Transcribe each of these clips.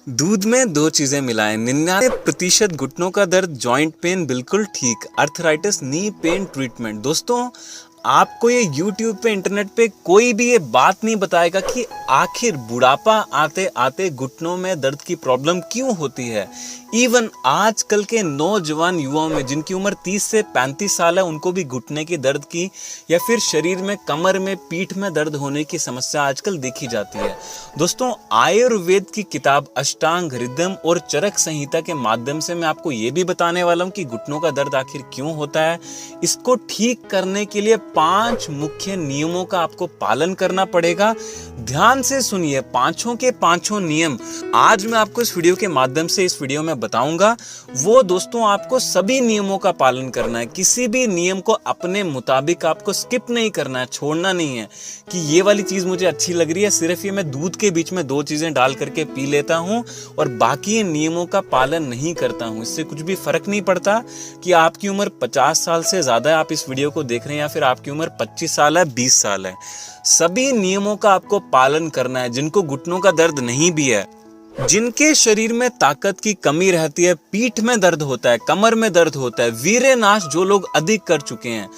दूध में दो चीजें मिलाएं। 99% घुटनों का दर्द, जॉइंट पेन बिल्कुल ठीक, अर्थराइटिस, नी पेन ट्रीटमेंट। दोस्तों, आपको ये YouTube पे, इंटरनेट पे कोई भी ये बात नहीं बताएगा कि आखिर बुढ़ापा आते आते घुटनों में दर्द की प्रॉब्लम क्यों होती है। इवन आजकल के नौजवान युवाओं में जिनकी उम्र 30 से 35 साल है, उनको भी घुटने की दर्द की या फिर शरीर में, कमर में, पीठ में दर्द होने की समस्या आजकल देखी जाती है। दोस्तों, आयुर्वेद की किताब अष्टांग हृदय और चरक संहिता के माध्यम से मैं आपको ये भी बताने वाला हूँ कि घुटनों का दर्द आखिर क्यों होता है। इसको ठीक करने के लिए 5 मुख्य नियमों का आपको पालन करना पड़ेगा। ध्यान से सुनिए, पांचों के पांचों नियम आज मैं आपको इस वीडियो के माध्यम से इस वीडियो में बताऊंगा। वो दोस्तों, आपको सभी नियमों का पालन करना है। किसी भी नियम को अपने मुताबिक आपको स्किप नहीं करना है, छोड़ना नहीं है कि ये वाली चीज मुझे अच्छी लग रही है, सिर्फ ये मैं दूध के बीच में 2 चीजें डाल करके पी लेता हूं और बाकी नियमों का पालन नहीं करता हूं। इससे कुछ भी फर्क नहीं पड़ता कि आपकी उम्र 50 साल से ज्यादा है, आप इस वीडियो को देख रहे हैं, या फिर आपकी उम्र 25 साल है, 20 साल है। सभी नियमों का आपको पालन करना है। जिनको घुटनों का दर्द नहीं भी है, जिनके शरीर में ताकत की कमी रहती है, पीठ में दर्द होता है, कमर में दर्द होता है, वीर्यनाश जो लोग अधिक कर चुके हैं,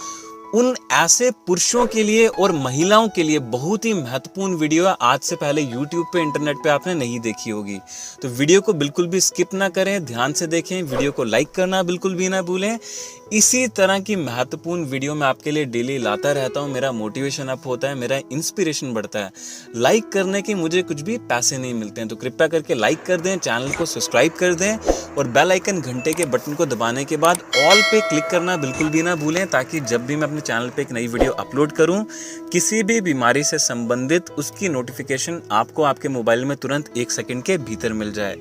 उन ऐसे पुरुषों के लिए और महिलाओं के लिए बहुत ही महत्वपूर्ण वीडियो है। आज से पहले YouTube पे, इंटरनेट पे आपने नहीं देखी होगी, तो वीडियो को बिल्कुल भी स्किप ना करें, ध्यान से देखें। वीडियो को लाइक करना बिल्कुल भी ना भूलें। इसी तरह की महत्वपूर्ण वीडियो मैं आपके लिए डेली लाता रहता हूं। मेरा मोटिवेशन अप होता है, मेरा इंस्पिरेशन बढ़ता है। लाइक करने के मुझे कुछ भी पैसे नहीं मिलते हैं, तो कृपया करके लाइक कर दें, चैनल को सब्सक्राइब कर दें और बेल आइकन घंटे के बटन को दबाने के बाद ऑल पे क्लिक करना बिल्कुल भी ना भूलें, ताकि जब भी मैं अपने चैनल पे एक नई वीडियो अपलोड करूं, किसी भी बीमारी से संबंधित उसकी नोटिफिकेशन आपको आपके मोबाइल में तुरंत 1 सेकंड के भीतर मिल जाए।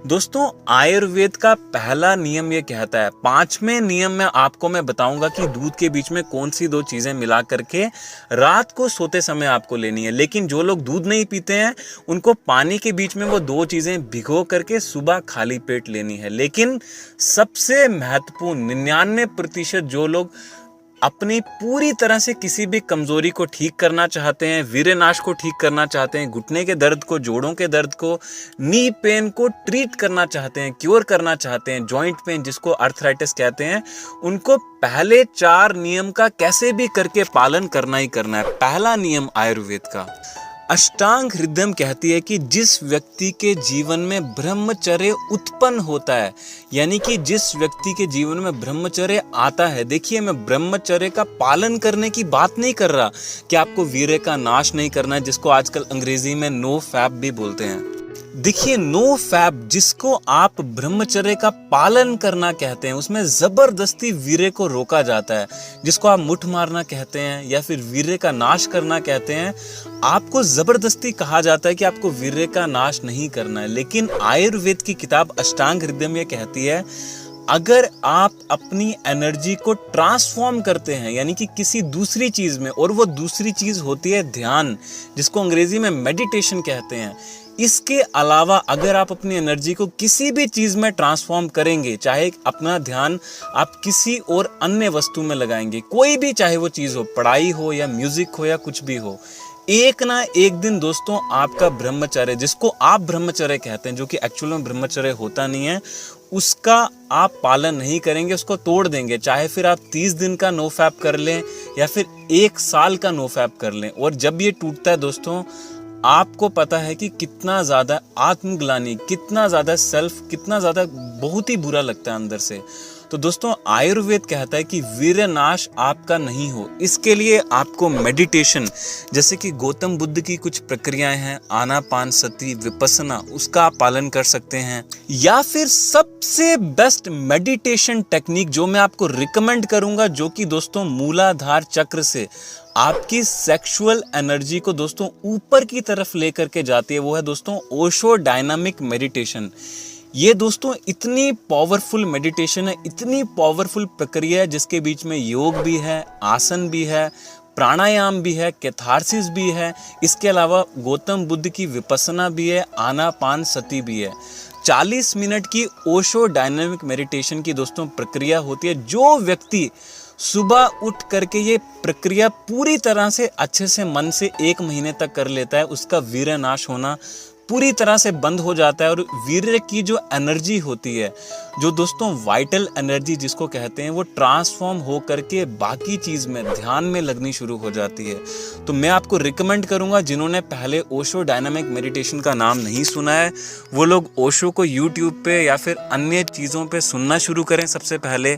दोस्तों, आयुर्वेद का पहला नियम ये कहता है, 5वें नियम में आपको मैं बताऊंगा कि दूध के बीच में कौन सी 2 चीजें मिला करके रात को सोते समय आपको लेनी है। लेकिन जो लोग दूध नहीं पीते हैं, उनको पानी के बीच में वो 2 चीजें भिगो करके सुबह खाली पेट लेनी है। लेकिन सबसे महत्वपूर्ण 99% जो लोग अपनी पूरी तरह से किसी भी कमजोरी को ठीक करना चाहते हैं, वीर्यनाश को ठीक करना चाहते हैं, घुटने के दर्द को, जोड़ों के दर्द को, नी पेन को ट्रीट करना चाहते हैं, क्योर करना चाहते हैं, जॉइंट पेन जिसको अर्थराइटिस कहते हैं, उनको पहले 4 नियम का कैसे भी करके पालन करना ही करना है। पहला नियम आयुर्वेद का अष्टांग हृदय कहती है कि जिस व्यक्ति के जीवन में ब्रह्मचर्य उत्पन्न होता है, यानी कि जिस व्यक्ति के जीवन में ब्रह्मचर्य आता है, देखिए मैं ब्रह्मचर्य का पालन करने की बात नहीं कर रहा कि आपको वीर्य का नाश नहीं करना है, जिसको आजकल अंग्रेजी में नो फैप भी बोलते हैं। देखिए, नो फैप जिसको आप ब्रह्मचर्य का पालन करना कहते हैं, उसमें जबरदस्ती वीर्य को रोका जाता है, जिसको आप मुठ मारना कहते हैं या फिर वीर्य का नाश करना कहते हैं। आपको जबरदस्ती कहा जाता है कि आपको वीर्य का नाश नहीं करना है। लेकिन आयुर्वेद की किताब अष्टांग हृदय में कहती है, अगर आप अपनी एनर्जी को ट्रांसफॉर्म करते हैं, यानी कि किसी दूसरी चीज में, और वो दूसरी चीज होती है ध्यान, जिसको अंग्रेजी में मेडिटेशन कहते हैं। इसके अलावा अगर आप अपनी एनर्जी को किसी भी चीज में ट्रांसफॉर्म करेंगे, चाहे अपना ध्यान आप किसी और अन्य वस्तु में लगाएंगे, कोई भी, चाहे वो चीज हो, पढ़ाई हो या म्यूजिक हो या कुछ भी हो, एक ना एक दिन दोस्तों आपका ब्रह्मचर्य, जिसको आप ब्रह्मचर्य कहते हैं, जो कि एक्चुअल में ब्रह्मचर्य होता नहीं है, उसका आप पालन नहीं करेंगे, उसको तोड़ देंगे। चाहे फिर आप 30 दिन का नो फैप कर लें या फिर 1 साल का नो फैप कर लें, और जब ये टूटता है दोस्तों, आपको पता है कि कितना ज्यादा आत्मग्लानि, कितना ज्यादा सेल्फ, कितना ज्यादा बहुत ही बुरा लगता है अंदर से। तो दोस्तों, आयुर्वेद कहता है कि वीर्यनाश आपका नहीं हो, इसके लिए आपको मेडिटेशन, जैसे कि गौतम बुद्ध की कुछ प्रक्रियाएं हैं, आनापानसति, विपस्सना, उसका आप पालन कर सकते हैं। या फिर सबसे बेस्ट मेडिटेशन टेक्निक जो मैं आपको रिकमेंड करूंगा, जो कि दोस्तों मूलाधार चक्र से आपकी सेक्सुअल एनर्जी को दोस्तों ऊपर की तरफ लेकर के जाती है, वो है दोस्तों ओशो डायनामिक मेडिटेशन। ये दोस्तों इतनी पावरफुल मेडिटेशन है, इतनी पावरफुल प्रक्रिया है, जिसके बीच में योग भी है, आसन भी है, प्राणायाम भी है, कैथारसिस भी है। इसके अलावा गौतम बुद्ध की विपस्सना भी है, आनापानसति भी है। 40 मिनट की ओशो डायनामिक मेडिटेशन की दोस्तों प्रक्रिया होती है। जो व्यक्ति सुबह उठ करके ये प्रक्रिया पूरी तरह से अच्छे से मन से 1 महीने तक कर लेता है, उसका वीर्य नाश होना पूरी तरह से बंद हो जाता है और वीर्य की जो एनर्जी होती है, जो दोस्तों वाइटल एनर्जी जिसको कहते हैं, वो ट्रांसफॉर्म हो करके बाकी चीज़ में, ध्यान में लगनी शुरू हो जाती है। तो मैं आपको रिकमेंड करूंगा, जिन्होंने पहले ओशो डायनामिक मेडिटेशन का नाम नहीं सुना है, वो लोग ओशो को यूट्यूब पे या फिर अन्य चीज़ों पे सुनना शुरू करें सबसे पहले।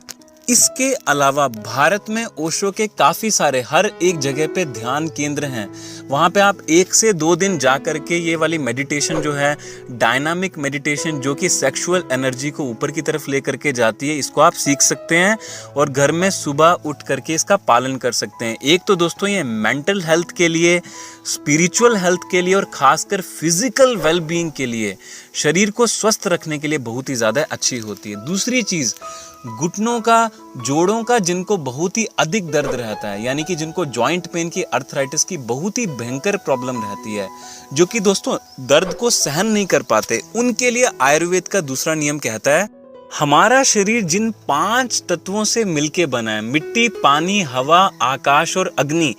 इसके अलावा भारत में ओशो के काफ़ी सारे हर एक जगह पे ध्यान केंद्र हैं। वहाँ पे आप 1 से 2 दिन जा करके ये वाली मेडिटेशन जो है, डायनामिक मेडिटेशन, जो कि सेक्सुअल एनर्जी को ऊपर की तरफ ले करके जाती है, इसको आप सीख सकते हैं और घर में सुबह उठ करके इसका पालन कर सकते हैं। एक तो दोस्तों ये मेंटल हेल्थ के लिए, स्पिरिचुअल हेल्थ के लिए और खासकर फिजिकल वेलबींग के लिए, शरीर को स्वस्थ रखने के लिए बहुत ही ज़्यादा अच्छी होती है। दूसरी चीज़, घुटनों का, जोड़ों का जिनको बहुत ही अधिक दर्द रहता है, यानी कि जिनको जॉइंट पेन की, अर्थराइटिस की बहुत ही भयंकर प्रॉब्लम रहती है, जो कि दोस्तों दर्द को सहन नहीं कर पाते, उनके लिए आयुर्वेद का दूसरा नियम कहता है, हमारा शरीर जिन 5 तत्वों से मिलके बना है, मिट्टी, पानी, हवा, आकाश और अग्नि,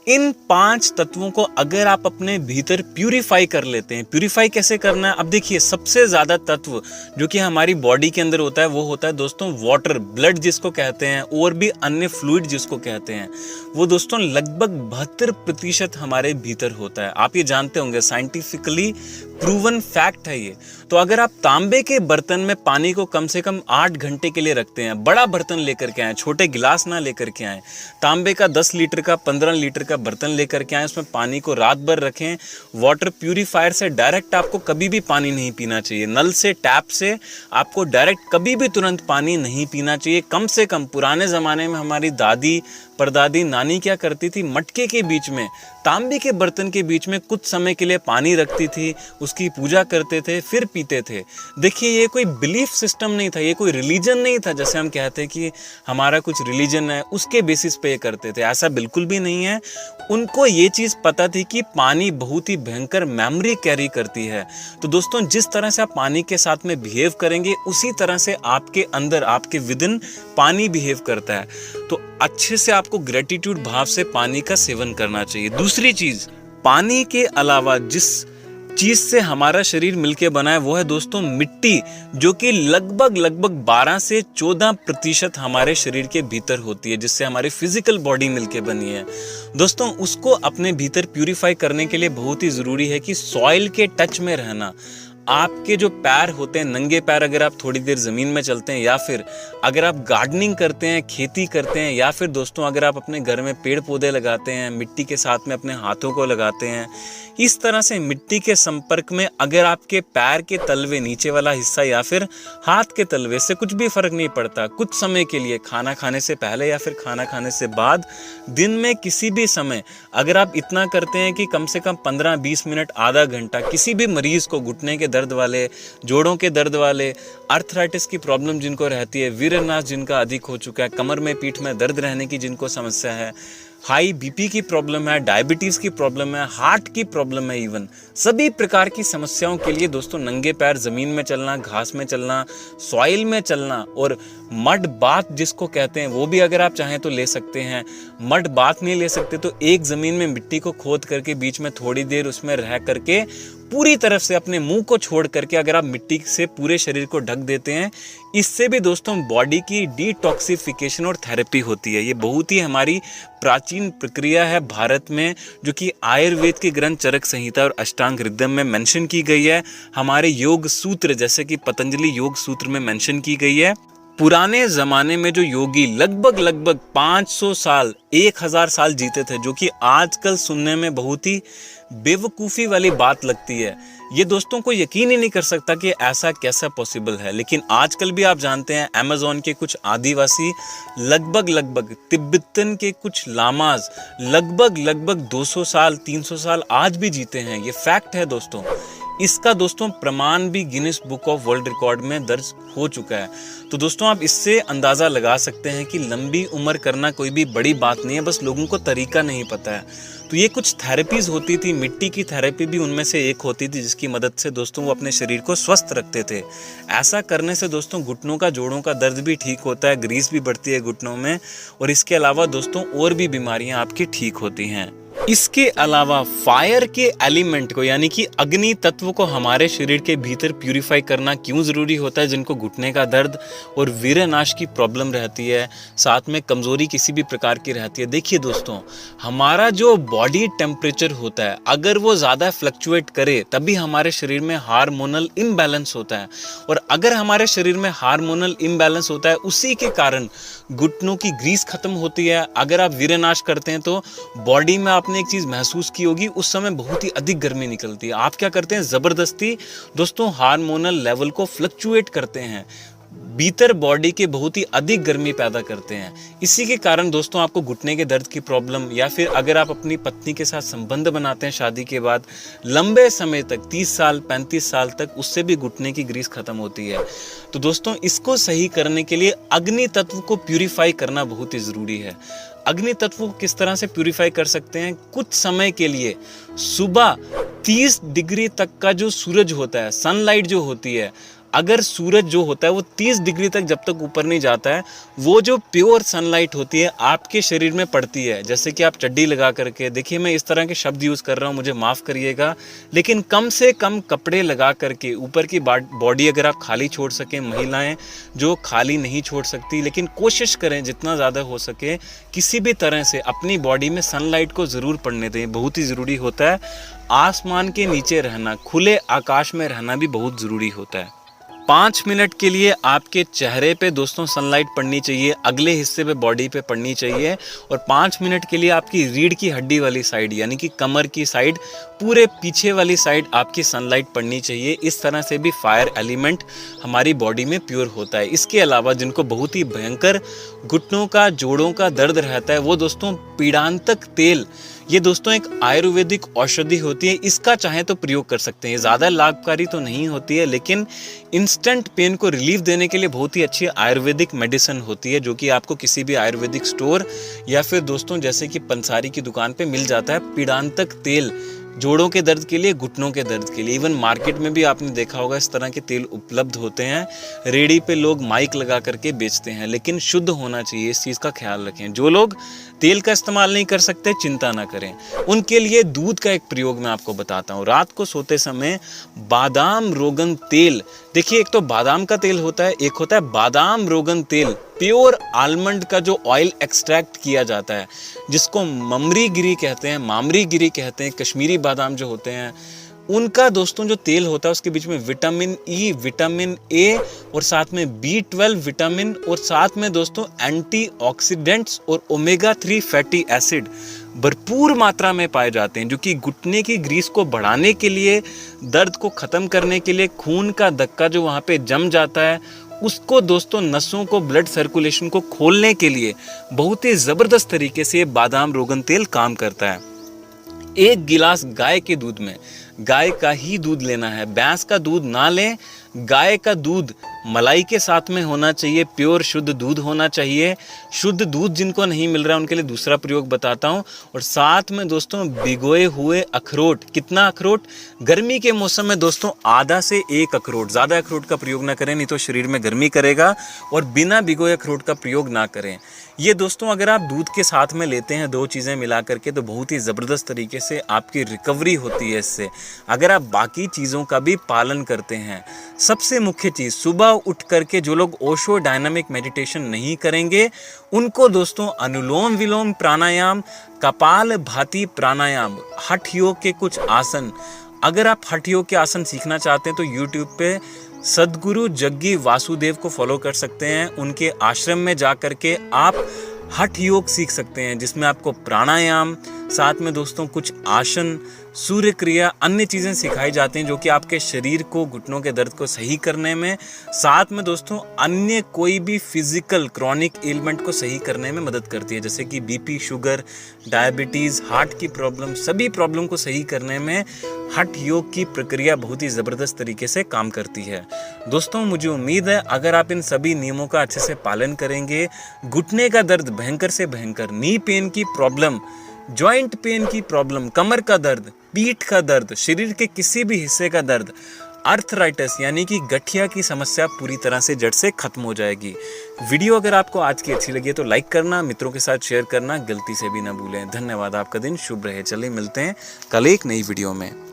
इन 5 तत्वों को अगर आप अपने भीतर प्यूरिफाई कर लेते हैं। प्यूरिफाई कैसे करना है? अब देखिए, सबसे ज़्यादा तत्व जो कि हमारी बॉडी के अंदर होता है, वो होता है दोस्तों वाटर, ब्लड जिसको कहते हैं, और भी अन्य फ्लूइड जिसको कहते हैं, वो दोस्तों लगभग 72% हमारे भीतर होता है। आप ये जानते होंगे, साइंटिफिकली प्रूवन फैक्ट है ये। तो अगर आप तांबे के बर्तन में पानी को कम से कम 8 घंटे के लिए रखते हैं, बड़ा बर्तन लेकर के आए, छोटे गिलास ना लेकर के आए, तांबे का 10 लीटर का, 15 लीटर का बर्तन लेकर के आए, उसमें पानी को रात भर रखें। वाटर प्यूरिफायर से डायरेक्ट आपको कभी भी पानी नहीं पीना चाहिए, नल से, टैप से आपको डायरेक्ट कभी भी तुरंत पानी नहीं पीना चाहिए। कम से कम पुराने ज़माने में हमारी दादी, परदादी, नानी क्या करती थी, मटके के बीच में, तांबे के बर्तन के बीच में कुछ समय के लिए पानी रखती थी, उसकी पूजा करते थे, फिर पीते थे। देखिए, ये कोई बिलीफ सिस्टम नहीं था, ये कोई रिलीजन नहीं था, जैसे हम कहते हैं कि हमारा कुछ रिलीजन है उसके बेसिस पे ये करते थे, ऐसा बिल्कुल भी नहीं है। उनको ये चीज़ पता थी कि पानी बहुत ही भयंकर मेमोरी कैरी करती है। तो दोस्तों, जिस तरह से आप पानी के साथ में बिहेव करेंगे, उसी तरह से आपके अंदर, आपके विदिन पानी बिहेव करता है। तो अच्छे से आपको ग्रेटिट्यूड भाव से पानी का सेवन करना चाहिए। दूसरी चीज, पानी के अलावा जिस चीज से हमारा शरीर मिलके बना है, वो है दोस्तों मिट्टी, जो कि लगभग 12 से 14% हमारे शरीर के भीतर होती है, जिससे हमारी फिजिकल बॉडी मिलके बनी है। दोस्तों, उसको अपने भीतर प्यूरिफाई करने के लिए बहुत ही जरूरी है कि सॉइल के टच में रहना। आपके जो पैर होते हैं, नंगे पैर, अगर आप थोड़ी देर ज़मीन में चलते हैं, या फिर अगर आप गार्डनिंग करते हैं, खेती करते हैं, या फिर दोस्तों अगर आप अपने घर में पेड़ पौधे लगाते हैं, मिट्टी के साथ में अपने हाथों को लगाते हैं, इस तरह से मिट्टी के संपर्क में अगर आपके पैर के तलवे, नीचे वाला हिस्सा, या फिर हाथ के तलवे से कुछ भी फर्क नहीं पड़ता, कुछ समय के लिए, खाना खाने से पहले या फिर खाना खाने से बाद, दिन में किसी भी समय अगर आप इतना करते हैं कि कम से कम 15-20 मिनट, आधा घंटा, किसी भी मरीज को, घुटने के दर्द वाले, जोड़ों के दर्द वाले, अर्थराइटिस की प्रॉब्लम जिनको रहती है, वीरनाश जिनका अधिक हो चुका है, कमर में, पीठ में दर्द रहने की जिनको समस्या है, हाई बीपी की प्रॉब्लम है, डायबिटीज़ की प्रॉब्लम है, हार्ट की प्रॉब्लम है, इवन सभी प्रकार की समस्याओं के लिए दोस्तों नंगे पैर ज़मीन में चलना, घास में चलना, सॉइल में चलना, और मड बाथ जिसको कहते हैं, वो भी अगर आप चाहें तो ले सकते हैं। मड बाथ नहीं ले सकते तो एक ज़मीन में मिट्टी को खोद करके बीच में थोड़ी देर उसमें रह करके पूरी तरफ से अपने मुंह को छोड़ करके अगर आप मिट्टी से पूरे शरीर को ढक देते हैं, इससे भी दोस्तों बॉडी की डिटॉक्सिफिकेशन और थेरेपी होती है। ये बहुत ही हमारी प्राचीन प्रक्रिया है भारत में, जो कि आयुर्वेद के ग्रंथ चरक संहिता और अष्टांग हृदय में मेंशन की गई है। हमारे योग सूत्र, जैसे कि पतंजलि योग सूत्र में मेंशन की गई है। पुराने ज़माने में जो योगी लगभग 500 साल, 1000 साल जीते थे, जो कि आजकल सुनने में बहुत ही बेवकूफ़ी वाली बात लगती है। ये दोस्तों को यकीन ही नहीं कर सकता कि ऐसा कैसा पॉसिबल है। लेकिन आजकल भी आप जानते हैं, अमेज़न के कुछ आदिवासी लगभग तिब्बतन के कुछ लामाज लगभग 200 साल, 300 साल आज भी जीते हैं। ये फैक्ट है दोस्तों। इसका दोस्तों प्रमाण भी Guinness book of world record में दर्ज हो चुका है। तो दोस्तों आप इससे अंदाज़ा लगा सकते हैं कि लंबी उम्र करना कोई भी बड़ी बात नहीं है, बस लोगों को तरीका नहीं पता है। तो ये कुछ थेरेपीज़ होती थी, मिट्टी की थेरेपी भी उनमें से एक होती थी, जिसकी मदद से दोस्तों वो अपने शरीर को स्वस्थ रखते थे। ऐसा करने से दोस्तों घुटनों का, जोड़ों का दर्द भी ठीक होता है, ग्रीस भी बढ़ती है घुटनों में, और इसके अलावा दोस्तों और भी बीमारियाँ आपकी ठीक होती हैं। इसके अलावा फायर के एलिमेंट को यानी कि अग्नि तत्व को हमारे शरीर के भीतर प्यूरिफाई करना क्यों ज़रूरी होता है? जिनको घुटने का दर्द और वीर्यनाश की प्रॉब्लम रहती है, साथ में कमज़ोरी किसी भी प्रकार की रहती है। देखिए दोस्तों, हमारा जो बॉडी टेम्परेचर होता है अगर वो ज़्यादा फ्लक्चुएट करे तभी हमारे शरीर में हार्मोनल इम्बैलेंस होता है, और अगर हमारे शरीर में हार्मोनल इम्बैलेंस होता है उसी के कारण घुटनों की ग्रीस खत्म होती है। अगर आप वीर्यनाश करते हैं तो बॉडी में आपने एक चीज़ महसूस की होगी, उस समय बहुत ही अधिक गर्मी निकलती है। आप क्या करते हैं? ज़बरदस्ती दोस्तों हार्मोनल लेवल को फ्लक्चुएट करते हैं, भीतर बॉडी के बहुत ही अधिक गर्मी पैदा करते हैं। इसी के कारण दोस्तों आपको घुटने के दर्द की प्रॉब्लम, या फिर अगर आप अपनी पत्नी के साथ संबंध बनाते हैं शादी के बाद लंबे समय तक 30 साल 35 साल तक, उससे भी घुटने की ग्रीस खत्म होती है। तो दोस्तों इसको सही करने के लिए अग्नि तत्व को प्यूरिफाई करना बहुत ही ज़रूरी है। अग्नि तत्व को किस तरह से प्यूरिफाई कर सकते हैं? कुछ समय के लिए सुबह 30 डिग्री तक का जो सूरज होता है, सनलाइट जो होती है, अगर सूरज जो होता है वो 30 डिग्री तक जब तक ऊपर नहीं जाता है, वो जो प्योर सनलाइट होती है आपके शरीर में पड़ती है। जैसे कि आप चड्डी लगा करके, देखिए मैं इस तरह के शब्द यूज़ कर रहा हूँ, मुझे माफ़ करिएगा, लेकिन कम से कम कपड़े लगा करके ऊपर की बॉडी अगर आप खाली छोड़ सकें, महिलाएं जो खाली नहीं छोड़ सकती, लेकिन कोशिश करें जितना ज़्यादा हो सके किसी भी तरह से अपनी बॉडी में सनलाइट को ज़रूर पड़ने दें, बहुत ही ज़रूरी होता है। आसमान के नीचे रहना, खुले आकाश में रहना भी बहुत ज़रूरी होता है। 5 मिनट के लिए आपके चेहरे पे दोस्तों सनलाइट पड़नी चाहिए, अगले हिस्से पे बॉडी पे पड़नी चाहिए, और 5 मिनट के लिए आपकी रीढ़ की हड्डी वाली साइड यानी कि कमर की साइड, पूरे पीछे वाली साइड आपकी सनलाइट पड़नी चाहिए। इस तरह से भी फायर एलिमेंट हमारी बॉडी में प्योर होता है। इसके अलावा जिनको बहुत ही भयंकर घुटनों का, जोड़ों का दर्द रहता है, वो दोस्तों पीड़ांतक तेल, ये दोस्तों एक आयुर्वेदिक औषधि होती है, इसका चाहे तो प्रयोग कर सकते हैं। ज़्यादा लाभकारी तो नहीं होती है, लेकिन इंस्टेंट पेन को रिलीफ देने के लिए बहुत ही अच्छी आयुर्वेदिक मेडिसिन होती है, जो कि आपको किसी भी आयुर्वेदिक स्टोर या फिर दोस्तों जैसे कि पंसारी की दुकान पे मिल जाता है। पीड़ांतक तेल जोड़ों के दर्द के लिए, घुटनों के दर्द के लिए, इवन मार्केट में भी आपने देखा होगा इस तरह के तेल उपलब्ध होते हैं। रेडी पे लोग माइक लगा करके बेचते हैं, लेकिन शुद्ध होना चाहिए, इस चीज़ का ख्याल रखें। जो लोग तेल का इस्तेमाल नहीं कर सकते चिंता ना करें, उनके लिए दूध का एक प्रयोग मैं आपको बताता हूँ। रात को सोते समय बादाम रोगन तेल, देखिए एक तो बादाम का तेल होता है, एक होता है बादाम रोगन तेल, प्योर आलमंड का जो ऑयल एक्सट्रैक्ट किया जाता है, जिसको ममरी गिरी कहते हैं, मामरी गिरी कहते हैं, कश्मीरी बादाम जो होते हैं, उनका दोस्तों जो तेल होता है उसके बीच में विटामिन ई, विटामिन ए और साथ में B12 विटामिन, और साथ में दोस्तों एंटीऑक्सीडेंट्स और ओमेगा 3 फैटी एसिड भरपूर मात्रा में पाए जाते हैं, जो कि घुटने की ग्रीस को बढ़ाने के लिए, दर्द को ख़त्म करने के लिए, खून का धक्का जो वहाँ पे जम जाता है उसको दोस्तों, नसों को, ब्लड सर्कुलेशन को खोलने के लिए बहुत ही ज़बरदस्त तरीके से बादाम रोगन तेल काम करता है। 1 गिलास गाय के दूध में, गाय का ही दूध लेना है, भैंस का दूध ना लें, गाय का दूध मलाई के साथ में होना चाहिए, प्योर शुद्ध दूध होना चाहिए। शुद्ध दूध जिनको नहीं मिल रहा है उनके लिए दूसरा प्रयोग बताता हूँ। और साथ में दोस्तों भिगोए हुए अखरोट, कितना अखरोट? गर्मी के मौसम में दोस्तों आधा से 1 अखरोट, ज़्यादा अखरोट का प्रयोग ना करें, नहीं तो शरीर में गर्मी करेगा, और बिना भिगोए अखरोट का प्रयोग ना करें। ये दोस्तों अगर आप दूध के साथ में लेते हैं 2 चीज़ें मिला करके, तो बहुत ही ज़बरदस्त तरीके से आपकी रिकवरी होती है इससे, अगर आप बाकी चीज़ों का भी पालन करते हैं। सबसे मुख्य चीज़, सुबह उठ करके जो लोग ओशो डायनामिक मेडिटेशन नहीं करेंगे उनको दोस्तों अनुलोम विलोम प्राणायाम, कपाल भाती प्राणायाम, हठ योग के कुछ आसन, अगर आप हठ योग के आसन सीखना चाहते हैं तो यूट्यूब पे सद्गुरु जग्गी वासुदेव को फॉलो कर सकते हैं। उनके आश्रम में जा करके आप हठ योग सीख सकते हैं, जिसमें आपको प्राणायाम, साथ में दोस्तों कुछ आसन, सूर्य क्रिया, अन्य चीज़ें सिखाई जाती हैं जो कि आपके शरीर को, घुटनों के दर्द को सही करने में, साथ में दोस्तों अन्य कोई भी फिजिकल क्रॉनिक एलिमेंट को सही करने में मदद करती है, जैसे कि बीपी, शुगर, डायबिटीज़, हार्ट की प्रॉब्लम, सभी प्रॉब्लम को सही करने में हठ योग की प्रक्रिया बहुत ही ज़बरदस्त तरीके से काम करती है। दोस्तों मुझे उम्मीद है अगर आप इन सभी नियमों का अच्छे से पालन करेंगे, घुटने का दर्द भयंकर से भयंकर, नी पेन की प्रॉब्लम, जॉइंट पेन की प्रॉब्लम, कमर का दर्द, पीठ का दर्द, शरीर के किसी भी हिस्से का दर्द, आर्थराइटिस यानी कि गठिया की समस्या पूरी तरह से जड़ से खत्म हो जाएगी। वीडियो अगर आपको आज की अच्छी लगी है तो लाइक करना, मित्रों के साथ शेयर करना गलती से भी ना भूलें। धन्यवाद, आपका दिन शुभ रहे। चलिए मिलते हैं कल एक नई वीडियो में।